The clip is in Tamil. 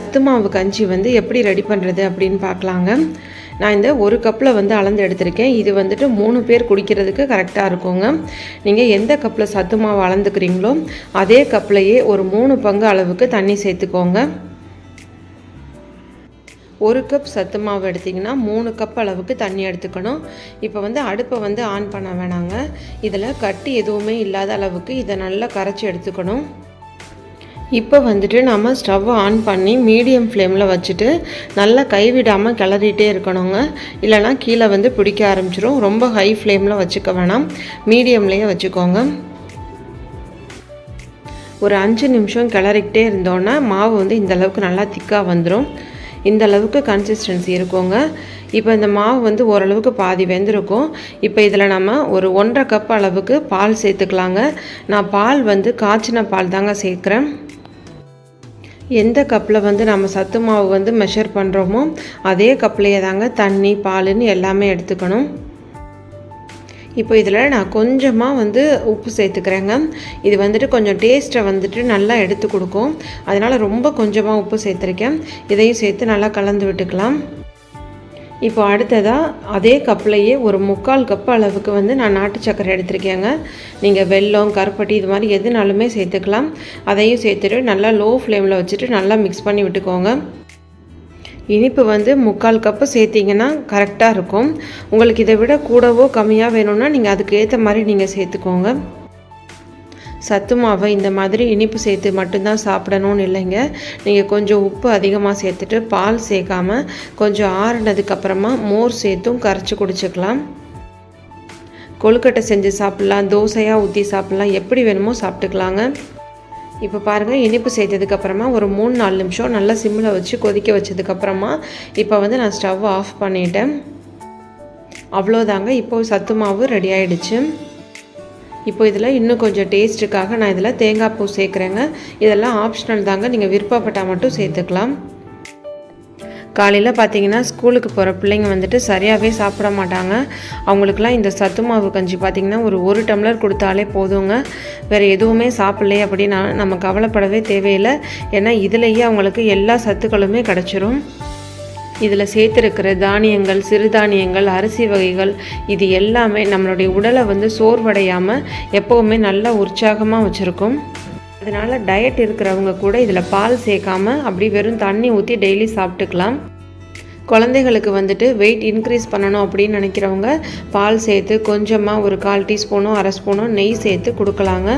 சத்து மாவு கஞ்சி வந்து எப்படி ரெடி பண்ணுறது அப்படின்னு பார்க்கலாங்க. நான் இந்த ஒரு கப்பில் வந்து அளந்து எடுத்திருக்கேன். இது வந்துட்டு 3 பேர் குடிக்கிறதுக்கு கரெக்டாக இருக்குங்க. நீங்கள் எந்த கப்பில் சத்து மாவு அளந்துக்கிறீங்களோ அதே கப்லையே ஒரு 3 பங்கு அளவுக்கு தண்ணி சேர்த்துக்கோங்க. 1 கப் சத்து மாவு எடுத்திங்கன்னா 3 கப் அளவுக்கு தண்ணி எடுத்துக்கணும். இப்போ வந்து அடுப்பை வந்து ஆன் பண்ண வேணாங்க. இதில் கட்டி எதுவுமே இல்லாத அளவுக்கு இதை நல்லா கரைச்சி எடுத்துக்கணும். இப்போ வந்துட்டு நம்ம ஸ்டவ் ஆன் பண்ணி மீடியம் ஃப்ளேமில் வச்சுட்டு நல்லா கைவிடாமல் கிளறிட்டே இருக்கணுங்க. இல்லைனா கீழே வந்து பிடிக்க ஆரம்பிச்சிடும். ரொம்ப ஹை ஃப்ளேமில் வச்சுக்க வேணாம், மீடியம்லேயே வச்சுக்கோங்க. ஒரு 5 நிமிஷம் கிளறிக்கிட்டே இருந்தோன்னா மாவு வந்து இந்தளவுக்கு நல்லா திக்காக வந்துடும். இந்த அளவுக்கு கன்சிஸ்டன்சி இருக்குங்க. இப்போ இந்த மாவு வந்து ஓரளவுக்கு பாதி வெந்திருக்கும். இப்போ இதில் நம்ம ஒரு 1.5 கப் அளவுக்கு பால் சேர்த்துக்கலாங்க. நான் பால் வந்து காய்ச்சின பால் தாங்க சேர்க்குறேன். எந்த கப்பில் வந்து நம்ம சத்து மாவு வந்து மெஷர் பண்ணுறோமோ அதே கப்லேயே தாங்க தண்ணி பாலுன்னு எல்லாமே எடுத்துக்கணும். இப்போ இதில் நான் கொஞ்சமாக வந்து உப்பு சேர்த்துக்கிறேங்க. இது வந்துட்டு கொஞ்சம் டேஸ்ட்டை வந்துட்டு நல்லா எடுத்து கொடுக்கும். அதனால் ரொம்ப கொஞ்சமாக உப்பு சேர்த்துருக்கேன். இதையும் சேர்த்து நல்லா கலந்து விட்டுக்கலாம். இப்போ அடுத்ததாக அதே கப்லையே ஒரு 3/4 கப் அளவுக்கு வந்து நான் நாட்டு சர்க்கரை எடுத்திருக்கேங்க. நீங்கள் வெல்லம், கருப்பட்டி இது மாதிரி எதுனாலுமே சேர்த்துக்கலாம். அதையும் சேர்த்துட்டு நல்லா லோ ஃப்ளேமில் வச்சுட்டு நல்லா மிக்ஸ் பண்ணி விட்டுக்கோங்க. இனிப்பு வந்து 3/4 கப்பு சேர்த்திங்கன்னா கரெக்டாக இருக்கும். உங்களுக்கு இதை விட கூடவோ கம்மியாக வேணும்னா நீங்கள் அதுக்கு ஏற்ற மாதிரி நீங்கள் சேர்த்துக்கோங்க. சத்து மாவை இந்த மாதிரி இனிப்பு சேர்த்து மட்டும்தான் சாப்பிடணும்னு இல்லைங்க. நீங்கள் கொஞ்சம் உப்பு அதிகமாக சேர்த்துட்டு பால் சேர்க்காமல் கொஞ்சம் ஆறுனதுக்கப்புறமா மோர் சேர்த்தும் கரைச்சி குடிச்சிக்கலாம். கொழுக்கட்டை செஞ்சு சாப்பிட்லாம், தோசையாக ஊற்றி சாப்பிட்லாம், எப்படி வேணுமோ சாப்பிட்டுக்கலாங்க. இப்போ பாருங்கள், இனிப்பு சேர்த்ததுக்கப்புறமா ஒரு 3-4 நிமிஷம் நல்லா சிம்மில் வச்சு கொதிக்க வச்சதுக்கப்புறமா இப்போ வந்து நான் ஸ்டவ் ஆஃப் பண்ணிட்டேன். அவ்வளோதாங்க, இப்போது சத்து மாவு ரெடி ஆகிடுச்சு. இப்போ இதில் இன்னும் கொஞ்சம் டேஸ்ட்டுக்காக நான் இதில் தேங்காய் பூ சேர்க்குறேங்க. இதெல்லாம் ஆப்ஷனல் தாங்க, நீங்கள் விருப்பப்பட்டால் மட்டும் சேர்த்துக்கலாம். காலையில் பார்த்தீங்கன்னா ஸ்கூலுக்கு போகிற பிள்ளைங்க வந்துட்டு சரியாகவே சாப்பிட மாட்டாங்க. அவங்களுக்குலாம் இந்த சத்து மாவு கஞ்சி பார்த்திங்கன்னா ஒரு டம்ளர் கொடுத்தாலே போதுங்க. வேறு எதுவுமே சாப்பிட்லையே அப்படின்னா நம்ம கவலைப்படவே தேவையில்லை. ஏன்னா இதிலேயே அவங்களுக்கு எல்லா சத்துக்களுமே கிடச்சிரும். இதில் சேர்த்துருக்கிற தானியங்கள், சிறுதானியங்கள், அரிசி வகைகள் இது எல்லாமே நம்மளுடைய உடலை வந்து சோர்வடையாமல் எப்போவுமே நல்லா உற்சாகமாக வச்சுருக்கும். அதனால் டயட் இருக்கிறவங்க கூட இதில் பால் சேர்க்காமல் அப்படி வெறும் தண்ணி ஊற்றி டெய்லி சாப்பிட்டுக்கலாம். குழந்தைகளுக்கு வந்துட்டு வெயிட் இன்க்ரீஸ் பண்ணணும் அப்படின்னு நினைக்கிறவங்க பால் சேர்த்து கொஞ்சமாக ஒரு 1/4 டீஸ்பூனோ 1/2 ஸ்பூனோ நெய் சேர்த்து கொடுக்கலாங்க.